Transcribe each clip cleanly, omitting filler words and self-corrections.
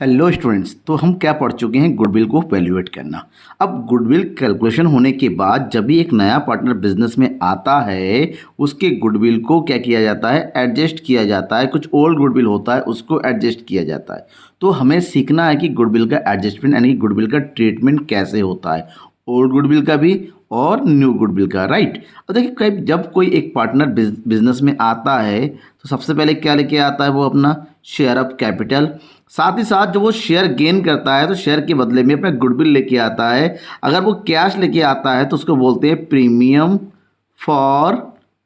Hello students, तो हम क्या पढ़ चुके हैं? गुडविल को वैल्यूएट करना। अब गुडविल कैलकुलेशन होने के बाद जब भी एक नया पार्टनर बिजनेस में आता है, उसके गुडविल को क्या किया जाता है? एडजस्ट किया जाता है। कुछ ओल्ड गुडविल होता है, उसको एडजस्ट किया जाता है। तो हमें सीखना है कि गुडविल का एडजस्टमेंट यानी गुडविल का ट्रीटमेंट कैसे होता है, ओल्ड गुडविल का भी और न्यू गुडविल का, राइट। और देखिए, कई जब कोई एक पार्टनर बिजनेस में आता है तो सबसे पहले क्या लेके आता है? वो अपना शेयर ऑफ कैपिटल। साथ ही साथ जो वो शेयर गेन करता है तो शेयर के बदले में अपना गुडविल लेके आता है। अगर वो कैश लेके आता है तो उसको बोलते हैं प्रीमियम फॉर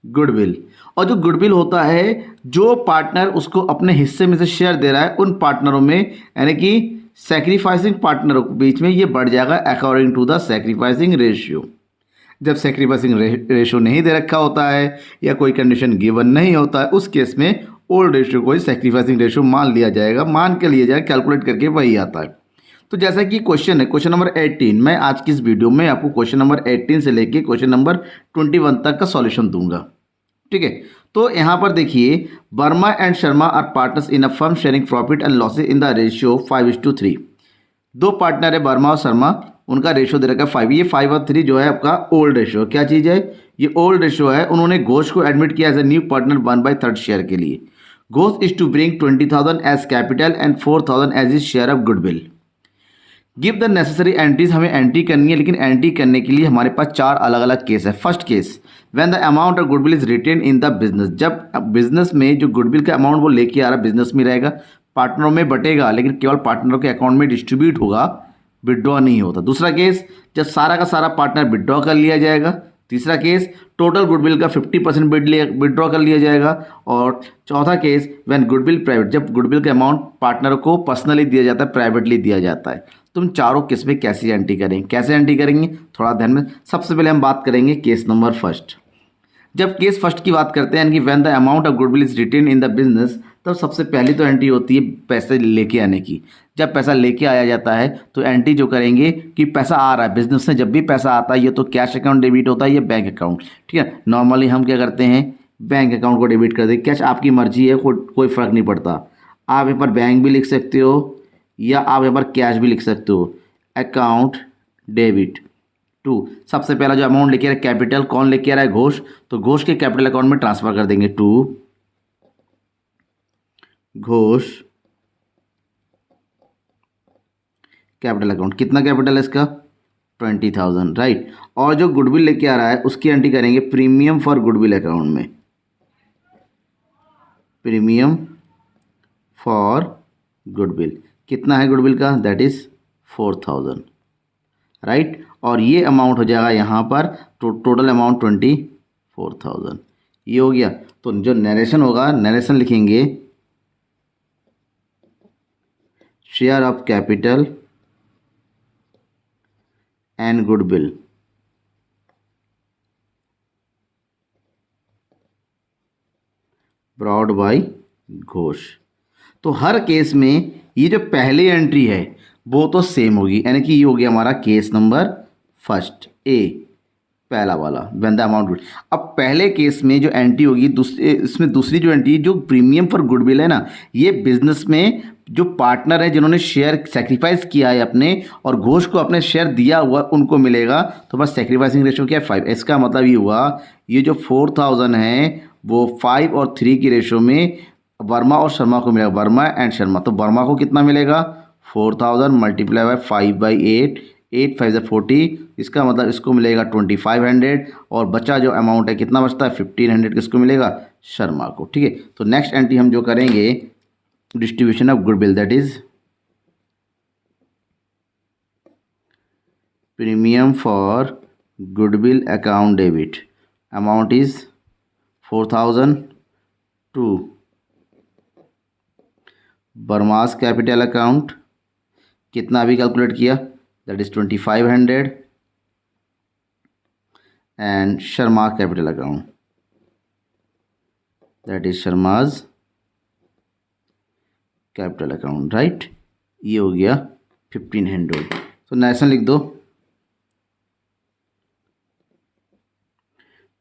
गुडविल। और जो गुडविल होता है, जो पार्टनर उसको अपने हिस्से में से शेयर दे रहा है, उन पार्टनरों में यानी कि सेक्रीफाइसिंग पार्टनरों के बीच में ये बढ़ जाएगा according to the sacrificing ratio. जब सेक्रीफाइसिंग रेशियो नहीं दे रखा होता है या कोई कंडीशन गिवन नहीं होता है, उस केस में ओल्ड रेशियो को ही सेक्रीफाइसिंग रेशियो मान लिया जाएगा, मान के लिया जाएगा, कैलकुलेट करके वही आता है। तो जैसा कि क्वेश्चन है, क्वेश्चन नंबर 18, मैं आज की इस वीडियो में आपको क्वेश्चन नंबर 18 से लेके क्वेश्चन नंबर 21 तक का सॉल्यूशन दूंगा, ठीक है। तो यहाँ पर देखिए, Verma and Sharma are partners in a firm sharing profit and losses in the ratio 5:3। दो पार्टनर है वर्मा और शर्मा, उनका रेशियो दे रखा है 5। ये 5 और 3 जो है आपका ओल्ड रेशियो। क्या चीज़ है? ये ओल्ड रेशियो है। उन्होंने घोष को एडमिट किया as a new partner 1/3 share के लिए। Ghosh is to bring 20,000 as capital and 4,000 as his share of goodwill. Give the necessary entries. हमें एंट्री करनी है, लेकिन एंट्री करने के लिए हमारे पास 4 अलग अलग केस है। First case, when the amount of goodwill is retain in the business. जब बिजनेस में जो गुडविल का अमाउंट वो लेके आ रहा है बिजनेस में रहेगा, पार्टनरों में बटेगा, लेकिन केवल पार्टनरों के अकाउंट में डिस्ट्रीब्यूट होगा, विड्रॉ नहीं होता। दूसरा केस, जब सारा का सारा पार्टनर विड्रॉ कर लिया जाएगा। तीसरा केस, टोटल गुडविल का 50% विड्रॉ कर लिया जाएगा। और चौथा केस, व्हेन गुडविल प्राइवेट, जब गुडविल का अमाउंट पार्टनर को पर्सनली दिया जाता है, प्राइवेटली दिया जाता है। तुम चारों केस में कैसे एंट्री करेंगे? कैसे एंट्री करेंगे थोड़ा ध्यान में। सबसे पहले हम बात करेंगे केस नंबर फर्स्ट। जब केस फर्स्ट की बात करते हैं कि when the amount of goodwill is retain in the business, तब सबसे पहली तो एंट्री होती है पैसे लेके आने की। जब पैसा लेके आया जाता है तो एंट्री जो करेंगे कि पैसा आ रहा है बिजनेस में। जब भी पैसा आता है, ये तो कैश अकाउंट डेबिट होता है, ये बैंक अकाउंट, ठीक है। नॉर्मली हम क्या करते हैं, बैंक अकाउंट को डेबिट कर दें। कैश आपकी मर्जी है, कोई फ़र्क नहीं पड़ता। आप यहाँ पर बैंक भी लिख सकते हो या आप यहाँ पर कैश भी लिख सकते हो। अकाउंट डेबिट टू, सबसे पहला जो अमाउंट लेके आ रहा है कैपिटल, कौन लेके आ रहा है? घोष। तो घोष के कैपिटल अकाउंट में ट्रांसफर कर देंगे टू घोष कैपिटल अकाउंट। कितना कैपिटल है इसका? 20,000, राइट। और जो गुडविल लेके आ रहा है उसकी एंट्री करेंगे प्रीमियम फॉर गुडविल अकाउंट में। प्रीमियम फॉर गुडविल, कितना है गुडविल का? That is 4,000, right. और ये अमाउंट हो जाएगा यहाँ पर टोटल अमाउंट 24,000। ये हो गया। तो जो नरेशन होगा, नरेशन लिखेंगे share of capital and goodwill brought bye Ghosh. तो हर केस में ये जो पहली एंट्री है वो तो सेम होगी, यानी कि ये हो गया हमारा केस नंबर फर्स्ट, ए, पहला वाला व्हेन द अमाउंट। अब पहले केस में जो एंट्री होगी, इसमें दूसरी जो एंट्री जो प्रीमियम फॉर गुडविल है ना, ये बिजनेस में जो पार्टनर है जिन्होंने शेयर सेक्रीफाइस किया है अपने और घोष को अपने शेयर दिया हुआ, उनको मिलेगा। तो बस सेक्रीफाइसिंग रेशियो क्या है? 5। इसका मतलब ये हुआ, ये जो 4,000 है वो 5 और 3 की रेशियो में वर्मा और शर्मा को मिलेगा। वर्मा एंड शर्मा, तो वर्मा को कितना मिलेगा? 4,000 मल्टीप्लाई बाय 5/8, 8 5 40। इसका मतलब इसको मिलेगा 2,500। और बचा जो अमाउंट है, कितना बचता है? 1,500 किसको मिलेगा? शर्मा को, ठीक है। तो नेक्स्ट एंट्री हम जो करेंगे, distribution of goodwill, that is premium for goodwill account debit. Amount is 4,000 to Verma's capital account, कितना अभी कैलकुलेट किया? That is 2,500 and Sharma capital account, that is Sharma's capital account, right. ये हो गया 1,500। तो नेशन लिख दो,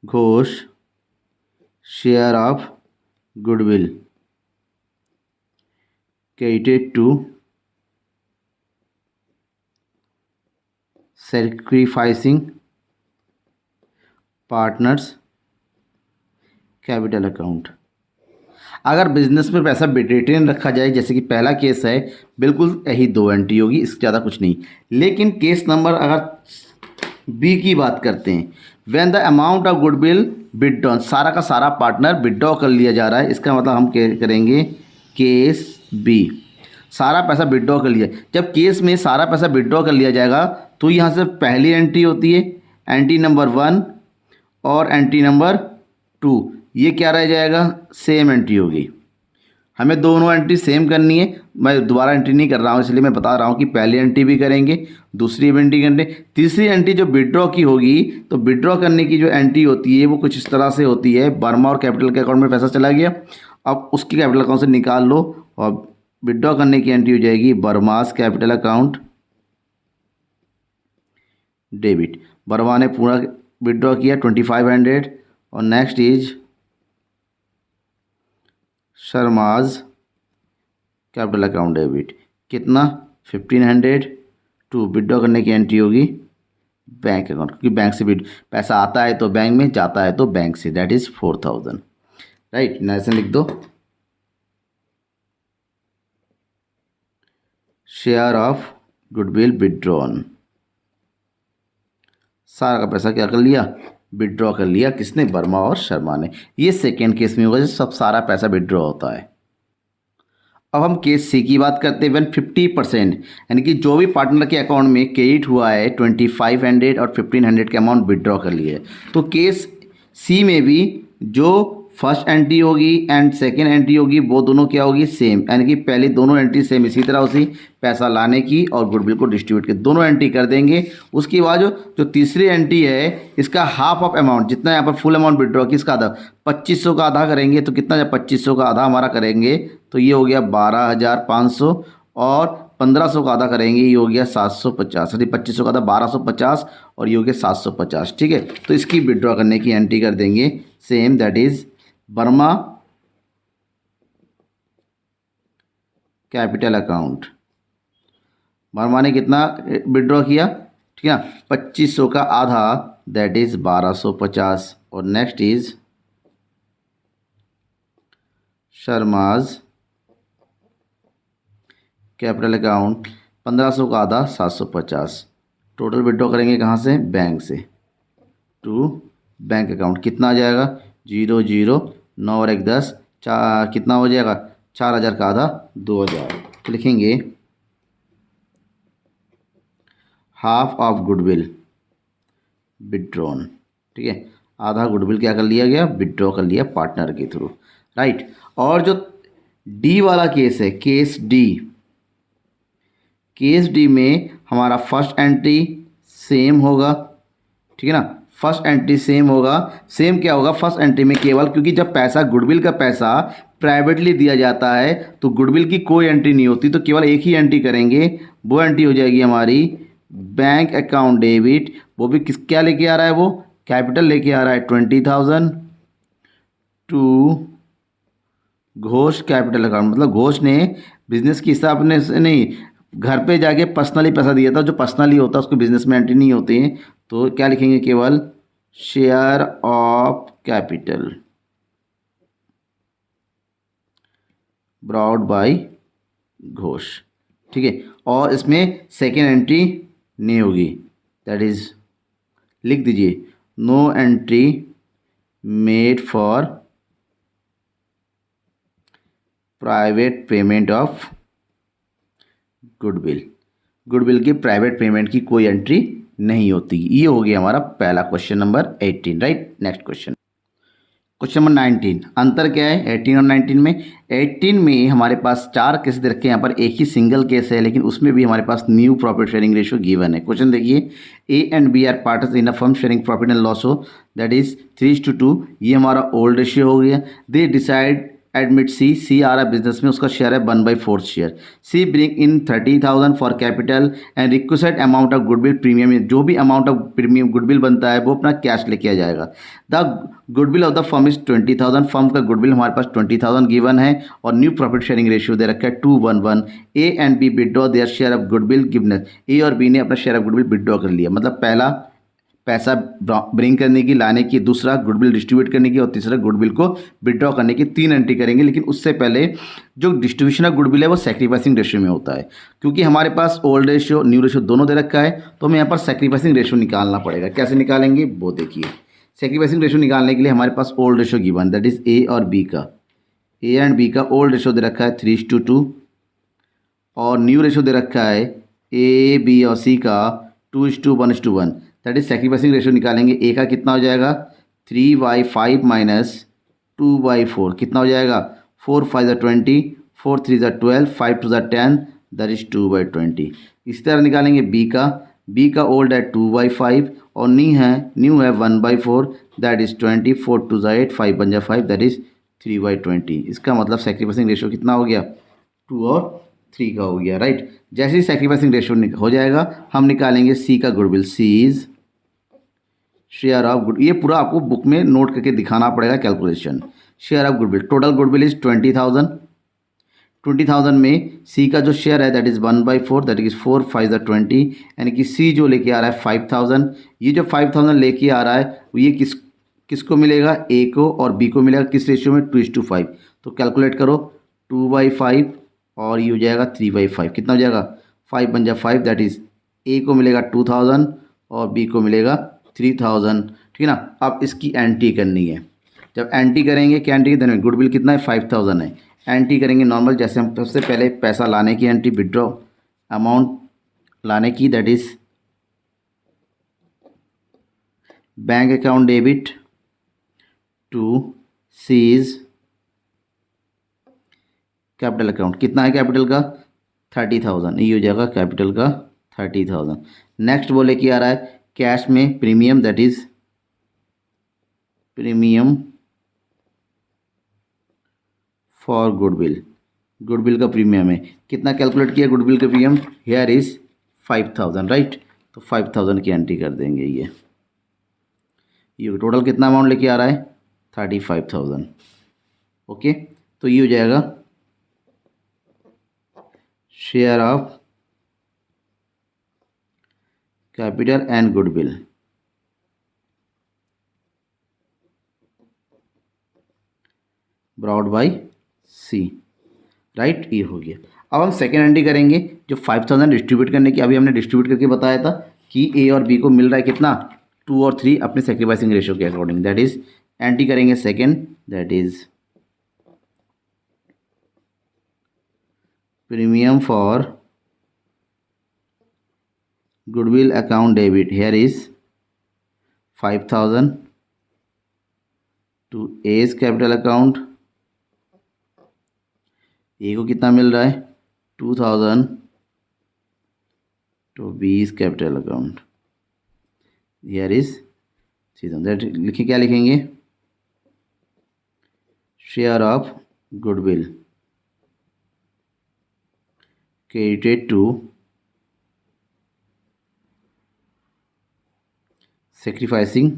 Ghosh share of goodwill credited to sacrificing partners capital account. अगर बिजनेस में पैसा रिटेन रखा जाए, जैसे कि पहला केस है, बिल्कुल यही 2 एंट्री होगी, इससे ज़्यादा कुछ नहीं। लेकिन केस नंबर अगर बी की बात करते हैं, when the amount of goodwill withdrawn, सारा का सारा पार्टनर विथड्रॉ कर लिया जा रहा है, इसका मतलब हम करेंगे केस बी, सारा पैसा विथड्रॉ कर लिया। जब केस में सारा पैसा विथड्रॉ कर लिया जाएगा तो यहाँ से पहली एंट्री होती है, एंट्री नंबर 1 और एंट्री नंबर 2, ये क्या रह जाएगा, सेम एंट्री होगी। हमें दोनों एंट्री सेम करनी है, मैं दोबारा एंट्री नहीं कर रहा हूँ, इसलिए मैं बता रहा हूँ कि पहली एंट्री भी करेंगे, दूसरी एंट्री करेंगे, तीसरी एंट्री जो विड्रॉ की होगी, तो विड्रॉ करने की जो एंट्री होती है वो कुछ इस तरह से होती है, वर्मा और कैपिटल के अकाउंट में पैसा चला गया, अब उसकी कैपिटल अकाउंट से निकाल लो और विड्रॉ करने की एंट्री हो जाएगी वर्मास कैपिटल अकाउंट डेबिट। वर्मा ने पूरा विड्रॉ किया 2500 और next is Sharma's capital account debit, कितना 1500 टू विड्रॉ करने की एंट्री होगी बैंक अकाउंट, क्योंकि बैंक से भी पैसा आता है तो बैंक में, जाता है तो बैंक से, दैट इज 4000, राइट। ऐसे लिख दो, शेयर ऑफ गुडविल विड्रॉन, सारा का पैसा क्या कर लिया, विड्रॉ कर लिया, किसने, वर्मा और शर्मा ने। ये सेकेंड केस में होगा जब सब सारा पैसा विड्रॉ होता है। अब हम केस सी की बात करते हैं, वन 50%, यानी कि जो भी पार्टनर के अकाउंट में क्रेडिट हुआ है 2500 और 1500 के अमाउंट विड्रॉ कर लिए, तो केस सी में भी जो फर्स्ट एंट्री होगी एंड सेकेंड एंट्री होगी वो दोनों क्या होगी, सेम, यानी कि पहले दोनों एंट्री सेम इसी तरह उसी पैसा लाने की और गुडविल को डिस्ट्रीब्यूट के दोनों एंट्री कर देंगे। उसके बाद जो तीसरी एंट्री है, इसका हाफ ऑफ अमाउंट, जितना यहाँ पर फुल अमाउंट विड्रॉ की, इसका आधा 2500 का आधा करेंगे, तो कितना, जब 2500 का आधा हमारा करेंगे तो ये हो गया 12500 और 1500 का आधा करेंगे, ये हो गया 750, यदि 2500 का आधा 1250 और ये हो गया 750, ठीक है। तो इसकी विड्रॉ करने की एंट्री कर देंगे same, that is Verma capital account. Verma ने कितना विड्रॉ किया, ठीक है, 2500 का आधा, दैट इज 1250 और next is Sharma's capital account 1500 का आधा 750, टोटल विड्रॉ करेंगे कहाँ से, बैंक से, टू बैंक अकाउंट, कितना आ जाएगा 00 9 और 1 10, कितना हो जाएगा 4000 का आधा 2000, तो लिखेंगे हाफ ऑफ गुडविल विड्रॉन, ठीक है, आधा गुडविल क्या कर लिया गया, विड्रॉ कर लिया पार्टनर के थ्रू, राइट। और जो डी वाला केस है, केस डी में हमारा फर्स्ट एंट्री सेम होगा, ठीक है ना, फर्स्ट एंट्री सेम होगा। सेम क्या होगा, फर्स्ट एंट्री में केवल, क्योंकि जब पैसा गुडविल का पैसा प्राइवेटली दिया जाता है तो गुडविल की कोई एंट्री नहीं होती, तो केवल एक ही एंट्री करेंगे, वो एंट्री हो जाएगी हमारी बैंक अकाउंट डेबिट। वो भी क्या लेके आ रहा है, वो कैपिटल लेके आ रहा है 20000 टू घोष कैपिटल अकाउंट, मतलब घोष ने बिजनेस के हिसाब ने से नहीं, घर पे जाके पर्सनली पैसा दिया था, जो पर्सनली होता है उसको बिजनेस में एंट्री नहीं होती है, तो क्या लिखेंगे, केवल share of capital brought by Ghosh, ठीक है। और इसमें सेकेंड एंट्री नहीं होगी, दैट इज, लिख दीजिए, no entry made for private payment of goodwill की प्राइवेट पेमेंट की कोई एंट्री नहीं होती। ये हो गया हमारा पहला question number 18, right. Next question number 19, अंतर क्या है 18 और 19 में। 18 में हमारे पास 4 केस दे रखे हैं, यहाँ पर एक ही सिंगल केस है, लेकिन उसमें भी हमारे पास new profit sharing ratio given है। क्वेश्चन देखिए, A and B are partners in a firm sharing profit and loss हो, दैट इज 3:2, ये हमारा ओल्ड रेशियो हो गया। दे डिसाइड एडमिट सी आ रहा है बिजनेस में, उसका शेयर है 1/4 share. C bring in 30,000 for capital and requested amount of goodwill premium, जो भी अमाउंट ऑफ प्रीमियम गुडविल बनता है वो अपना कैश लेके आ जाएगा। The goodwill of the firm is 20,000, firm का गुडविल हमारे पास 20,000 गिवन है और न्यू प्रॉफिट शेयरिंग रेशियो दे रखा है 2:1:1। A and B withdraw their share of goodwill गिवनेस, ए और बी ने अपना शेयर ऑफ गुडविल विड्रॉ कर लिया, मतलब पहला पैसा ब्रिंग करने की, लाने की, दूसरा गुडविल डिस्ट्रीब्यूट करने की और तीसरा गुडविल को विड्रॉ करने की, 3 एंट्री करेंगे। लेकिन उससे पहले जो डिस्ट्रीब्यूशन ऑफ गुडविल है वो सैक्रिफाइसिंग रेशियो में होता है, क्योंकि हमारे पास ओल्ड रेशियो न्यू रेशियो दोनों दे रखा है, तो हमें यहाँ पर सैक्रिफाइसिंग रेशियो निकालना पड़ेगा। कैसे निकालेंगे वो देखिए। सैक्रिफाइसिंग रेशियो निकालने के लिए हमारे पास old ratio given, that is A और बी का, ए एंड बी का ओल्ड रेशियो दे रखा है 3:2 और न्यू रेशियो दे रखा है ए बी और सी का 2:1:1। दैट इज सैक्रिफाइसिंग रेशियो निकालेंगे। ए का कितना हो जाएगा 3/5 माइनस 2/4, कितना हो जाएगा 4×5 = 20, 4×3 = 12, 5×2 = 10, दैट इज 2/20। इसी तरह निकालेंगे बी का, बी का ओल्ड है 2/5 और न्यू है 1/4, दैट इज 20, 4×2 = 8, 5 × 5, दैट इज 3/20। इसका मतलब सैक्रिफाइसिंग रेशियो कितना हो गया 2 और 3 का हो गया, राइट। जैसे ही सैक्रिफाइसिंग रेशियो हो जाएगा हम निकालेंगे सी का goodwill, C is share of good, ये पूरा आपको बुक में नोट करके दिखाना पड़ेगा calculation. Share of goodwill, total goodwill is 20,000, 20,000 में सी का जो शेयर है दैट इज़ 1/4, दैट इज 4×5 = 20, यानी कि सी जो लेके आ रहा है 5,000, ये जो 5,000 लेके आ रहा है ये किसको मिलेगा, ए को और बी को मिलेगा, किस रेशियो में 2:5। तो कैलकुलेट करो 2/5 और ये हो जाएगा 3/5, कितना हो जाएगा 5 × 5, दैट इज ए को मिलेगा 2,000 और बी को मिलेगा 3,000, ठीक है ना। अब इसकी एंट्री करनी है, जब एंट्री करेंगे क्या एंट्री देने, गुडविल कितना है 5,000 है, एंट्री करेंगे नॉर्मल, जैसे हम सबसे पहले पैसा लाने की एंट्री, विड्रॉ अमाउंट लाने की, that is bank account debit to C's capital account, कितना है कैपिटल का 30,000, ये हो जाएगा कैपिटल का 30,000। नेक्स्ट वो लेके आ रहा है कैश में premium, that is premium for goodwill, goodwill का प्रीमियम है, कितना कैलकुलेट किया गुडविल का प्रीमियम, हेयर इज 5,000, राइट। तो 5,000 की एंट्री कर देंगे। ये टोटल कितना अमाउंट लेके आ रहा है 35,000, ओके। तो ये हो जाएगा share of capital and goodwill, brought by C, right. ये हो गया। अब हम सेकेंड एंट्री करेंगे, जो 5,000 डिस्ट्रीब्यूट करने की अभी हमने डिस्ट्रीब्यूट करके बताया था कि ए और बी को मिल रहा है कितना 2 और 3 अपने सैक्रिफाइसिंग रेशियो के अकॉर्डिंग, दैट इज एंट्री करेंगे second, that is premium for goodwill account debit, here is 5,000 to A's capital account, A को कितना मिल रहा है 2,000 टू बीज कैपिटल अकाउंट, हेयर इज 3,000। लिखिए क्या लिखेंगे, share of goodwill credited to sacrificing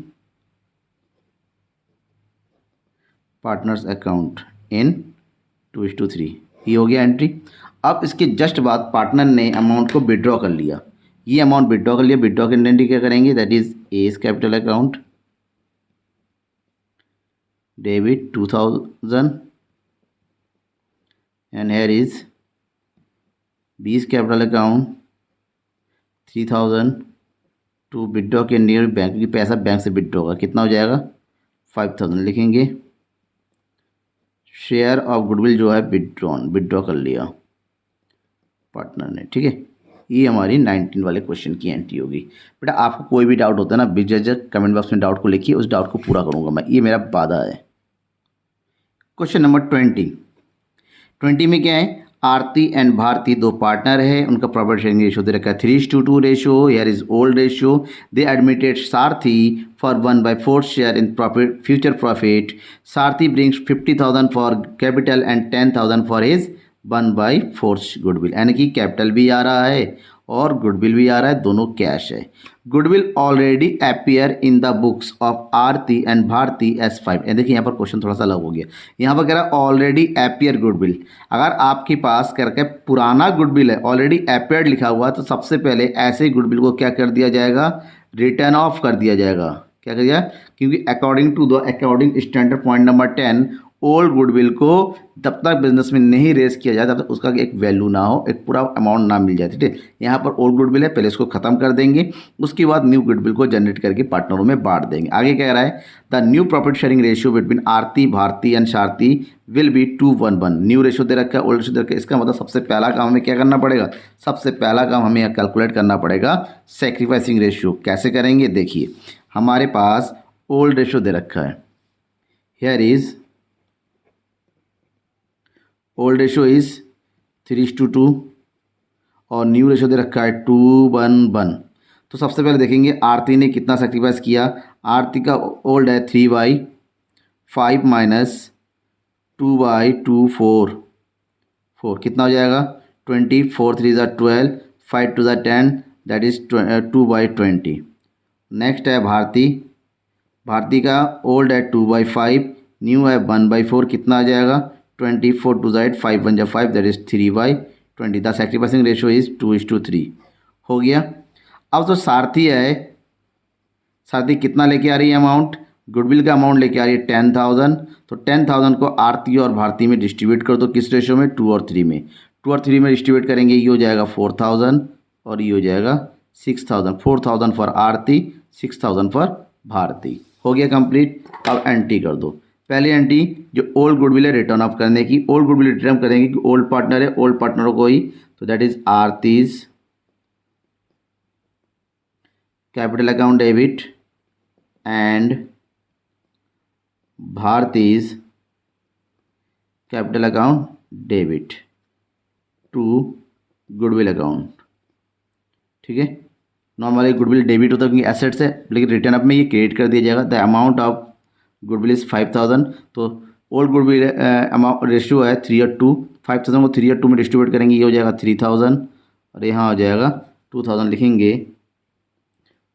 partners account in 2:3। ये हो गया एंट्री। अब इसके जस्ट बाद पार्टनर ने अमाउंट को विड्रॉ कर लिया, ये अमाउंट विड्रॉ कर लिया, विड्रॉ की एंट्री क्या करेंगे, that is A's capital account debit 2,000 and here is B's capital account 3,000 to withdraw के नियर बैंक, की पैसा बैंक से विड्रॉ होगा, कितना हो जाएगा 5,000। लिखेंगे शेयर ऑफ गुडविल जो है विड्रॉ कर लिया पार्टनर ने, ठीक है। ये हमारी 19 वाले क्वेश्चन की एंट्री होगी। बेटा आपको कोई भी डाउट होता है ना बेझिझक कमेंट बॉक्स में डाउट को लिखिए, उस डाउट को पूरा करूँगा मैं, ये मेरा वादा है। क्वेश्चन नंबर 20 में क्या है, आरती एंड भारती दो पार्टनर है, उनका प्रॉफिट शेयरिंग रेशियो दे रखा है 3:2 ratio, here is old ratio. They admitted Sarthi for 1/4 share in profit future profit. Sarthi brings 50,000 for capital and 10,000 for his 1/4 goodwill, यानी कि कैपिटल भी आ रहा है और गुडविल भी आ रहा है, दोनों कैश है। Goodwill already appear in the books of Aarti and Bharti as 5। देखिए यहाँ पर क्वेश्चन थोड़ा सा अलग हो गया, यहाँ पर कह रहा है ऑलरेडी अपियर गुडविल। अगर आपके पास करके पुराना गुडविल है, ऑलरेडी अपियर्ड लिखा हुआ, तो सबसे पहले ऐसे गुडविल को क्या कर दिया जाएगा, रिटर्न ऑफ कर दिया जाएगा। क्या कर दिया, क्योंकि according standard point number 10 old goodwill को जब तक बिजनेस में नहीं रेस किया जाए तब तक उसका एक वैल्यू ना हो, एक पूरा अमाउंट ना मिल जाए। ठीक है, यहाँ पर ओल्ड गुडविल है, पहले इसको खत्म कर देंगे, उसके बाद न्यू गुडविल को जनरेट करके पार्टनरों में बांट देंगे। आगे कह रहा है the new profit sharing ratio between Aarti Bharti and Sarthi will be 2:1। New ratio दे रखा है, ओल्ड रेशियो दे रखा है। इसका मतलब सबसे पहला काम हमें क्या करना पड़ेगा, सबसे पहला काम हमें कैलकुलेट करना पड़ेगा सेक्रीफाइसिंग रेशियो। कैसे करेंगे, देखिए हमारे पास ओल्ड रेशियो दे रखा है, here is old ratio is 3:2 और न्यू रेशियो दे रखा है 2:1। तो सबसे पहले देखेंगे आरती ने कितना सेक्रीफाइस किया। आरती का ओल्ड है 3/5 माइनस 2/2 4 कितना हो जाएगा 20, 4 3 ज़ा 12, 5 2 ज़ा 10, दैट इज 2/20। नेक्स्ट है भारती, भारती का ओल्ड है 2/5, न्यू है 1/4, कितना आ जाएगा 24 2 ज़ा 8, 5 1 ज़ा 5, that is 3/20। The sacrificing ratio is 2:3 हो गया। अब जो सारथी है, सारथी कितना लेके आ रही है अमाउंट, गुडविल का अमाउंट लेके आ रही है 10,000। तो 10,000 को आरती और भारती में डिस्ट्रीब्यूट कर दो, किस रेशियो में, 2 और 3 में। 2 और 3 में डिस्ट्रीब्यूट करेंगे, ये हो जाएगा 4,000 और ये हो जाएगा 6,000। 4,000 फॉर आरती, 6,000 फॉर भारती। हो गया कंप्लीट। अब एंट्री कर दो। पहली एंट्री जो ओल्ड गुडविल है रिटर्न ऑफ करने की, ओल्ड गुडविल रिटर्न करेंगे कि ओल्ड पार्टनर है, ओल्ड पार्टनर को ही, तो that is Aarti's capital account debit and Bharti's capital account debit to goodwill account. ठीक है, नॉर्मली गुडविल डेबिट होता है क्योंकि एसेट्स है, लेकिन रिटर्न अप में ये क्रेडिट कर दिया जाएगा। The amount of goodwill is 5,000। तो ओल्ड गुडविल अमाउंट रेशियो है 3:2, 5,000 को 3:2 में डिस्ट्रीब्यूट करेंगे, ये हो जाएगा 3,000 और यहाँ हो जाएगा 2,000। लिखेंगे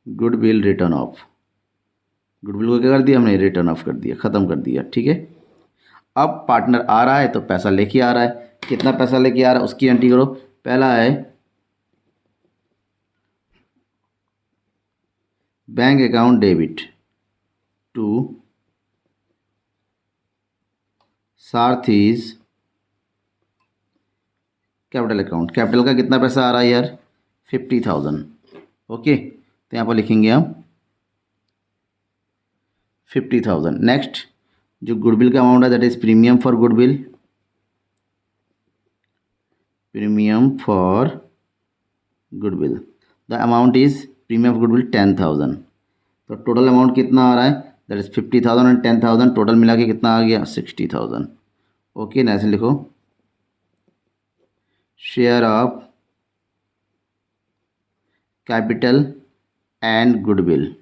गुडविल रिटर्न ऑफ, गुडविल को क्या कर दिया हमने, रिटर्न ऑफ कर दिया, ख़त्म कर दिया। ठीक है, अब पार्टनर आ रहा है तो पैसा लेके आ रहा है, कितना पैसा लेके आ रहा है उसकी एंट्री करो। पहला है bank account debit to Sarthi's capital account. Capital का कितना पैसा आ रहा है यार, 50,000। ओके, तो यहाँ पर लिखेंगे हम 50,000। नेक्स्ट जो गुडविल का अमाउंट है that is premium for goodwill, premium for goodwill, the amount is premium for goodwill 10,000। तो टोटल अमाउंट कितना आ रहा है, दैट इज 50,000 एंड 10,000, टोटल मिला के कितना आ गया 60,000। ओके, ऐसे लिखो share of capital and goodwill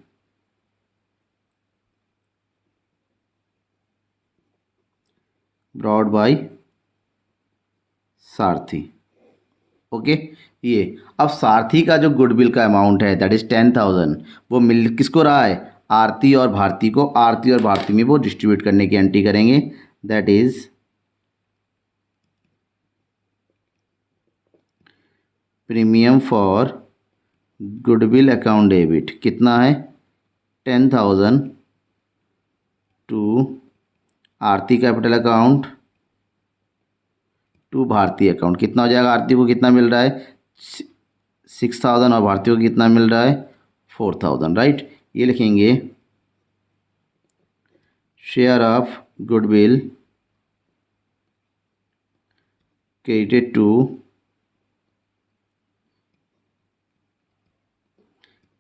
brought bye Sarathi. Okay, ये अब सारथी का जो गुडविल का अमाउंट है दैट इज 10,000, वो मिल किसको रहा है, आरती और भारती को। आरती और भारती में वो डिस्ट्रीब्यूट करने की एंट्री करेंगे, that is premium for goodwill account debit, कितना है 10,000 to Aarti capital account to Bharti account. कितना हो जाएगा, आरती को कितना मिल रहा है 6,000 और भारती को कितना मिल रहा है 4,000। राइट, ये लिखेंगे share of goodwill credited to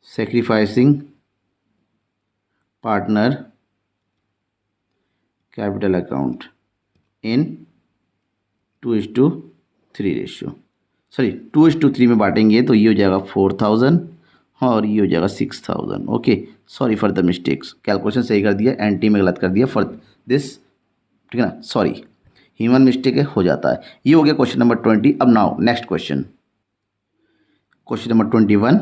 sacrificing partner capital account in 2:3 3 ratio, sorry 2:3 में बांटेंगे तो ये हो जाएगा 4000 और ये हो जाएगा 6000। Okay, sorry for the mistakes, calculation सही कर दिया, एंटी में गलत कर दिया फॉर दिस, ठीक है ना, सॉरी, ह्यूमन मिस्टेक है, हो जाता है। ये हो गया क्वेश्चन नंबर 20। अब now next question, question number 21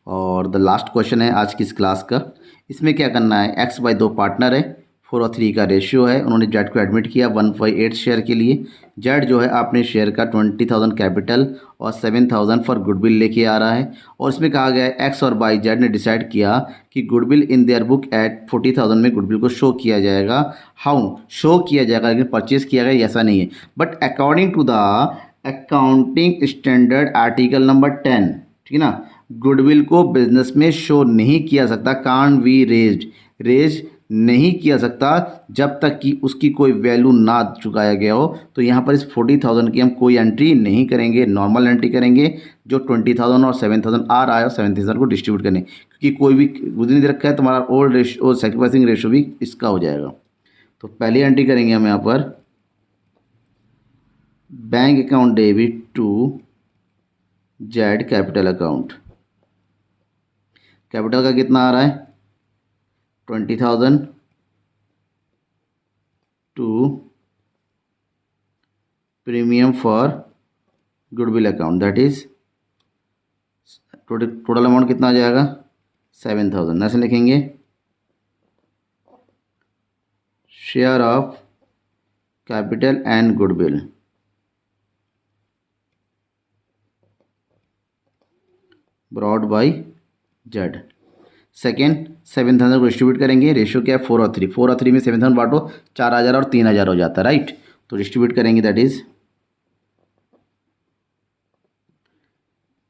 और द लास्ट क्वेश्चन है आज की इस क्लास का। इसमें क्या करना है, एक्स बाई 2 पार्टनर है, 4 और 3 का रेशियो है, उन्होंने जेड को एडमिट किया 1/8 शेयर के लिए। जेड जो है आपने शेयर का 20,000 कैपिटल और 7,000 फॉर गुडविल लेके आ रहा है। और इसमें कहा गया है एक्स और बाई जेड ने डिसाइड किया कि goodwill in their book at 40,000 में गुडविल को शो किया जाएगा। हाउ शो किया जाएगा, लेकिन परचेज किया गया ऐसा नहीं है, but according to the accounting standard article number 10, ठीक है ना, गुडविल को बिजनेस में शो नहीं किया सकता, कान बी रेज नहीं किया सकता जब तक कि उसकी कोई वैल्यू ना चुकाया गया हो। तो यहाँ पर इस 40,000 की हम कोई एंट्री नहीं करेंगे, नॉर्मल एंट्री करेंगे, जो 20,000 और 7,000 आ रहा है और 7,000 को डिस्ट्रीब्यूट करने, क्योंकि कोई भी गुजर नहीं रखा है, तुम्हारा ओल्ड रेशियो और सेक्रीफाइसिंग रेशियो भी इसका हो जाएगा। तो पहली एंट्री करेंगे हम यहाँ पर bank account debit to Z capital account. Capital का कितना आ रहा है 20,000 to premium for goodwill account, that is total amount कितना आ जाएगा 7,000। ऐसे लिखेंगे share of capital and goodwill brought by Z. Second 7,000 को डिस्ट्रीब्यूट करेंगे, रेशियो क्या है 4 और 3, 4 और 3 में 7,000 बांटो 4,000 और 3,000 हो जाता है, राइट। तो डिस्ट्रीब्यूट करेंगे, that is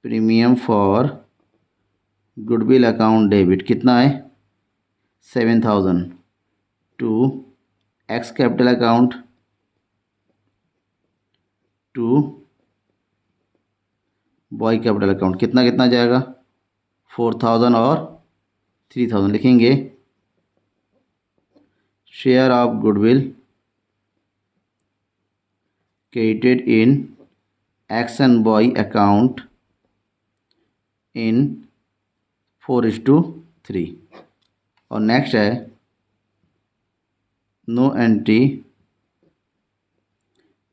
premium for goodwill account debit कितना है 7,000 to X capital account to Y capital account, कितना कितना जाएगा 4,000 और 3,000। लिखेंगे share of goodwill credited in X and Y account in 4:3। और नेक्स्ट है no entry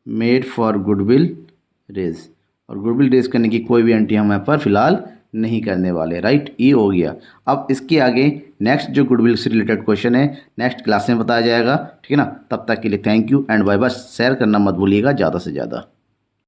made for goodwill raise, और गुडविल रेज करने की कोई भी एंट्री हम यहाँ पर फिलहाल नहीं करने वाले, राइट। ये हो गया। अब इसके आगे नेक्स्ट जो गुडविल से रिलेटेड क्वेश्चन है नेक्स्ट क्लास में बताया जाएगा, ठीक है ना। तब तक के लिए thank you and bye bye. Share करना मत भूलिएगा ज़्यादा से ज़्यादा।